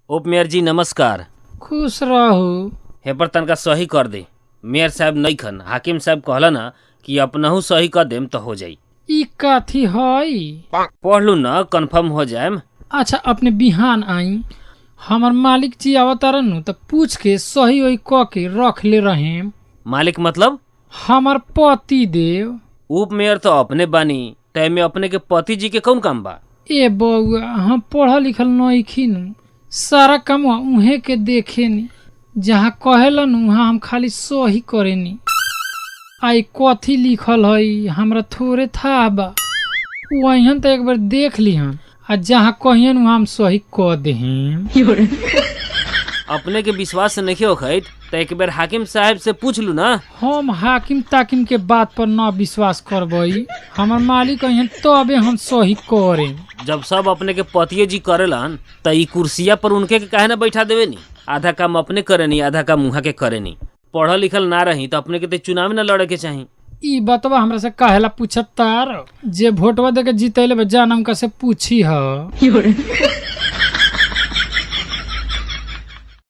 उप मेयर जी नमस्कार। खुश रहू। हे पर तनका सही कर दे। मेयर साहब नहीं खन, हाकिम साहब कहला ना कि अपनहू सही कर देम तो हो जाई। ई काथी हई? पढ़ लू ना, कंफर्म हो जाएम। अच्छा अपने बिहान आई, हमार मालिक जी आवतारन नु तो पूछ के सही वही क के रख ले रहे। मालिक मतलब? हमार पति देव। उप मेयर तो अपने बानी, तय में अपने के पति जी के कौन काम बा? ए बउआ, हम पढ़ल लिखल नइखी नु, सारा काम उहे के देखेनी, जहाँ कहेलन वहाँ हम खाली सही करेनी। आई कथी लिखल हई हमरा थोड़े था बा, वहीन तो एक बार देख लिहन, आ जहाँ कहियन वहाँ हम सही क देहेम। अपने के विश्वास से नहीं होखत तो एक बार हाकिम साहब से पूछ लू ना। हम हाकिम ताकिम के बात पर न विश्वास करबई, हमार मालिक कहियन तबे हम सही करेम। जब सब अपने के पतिये जी करेलन तो ई कुर्सिया पर उनके के काहे ना बैठा देवे नी? आधा काम अपने करेनी, आधा काम उहाँ के करेनी। पढ़ल लिखल ना रही तो अपने के तो चुनाव में न लड़े के चाही। ई बतवा हमरा से काहेला पूछत तार? जे वोटवा दे के जीतैले बा जानम का से पूछी ह।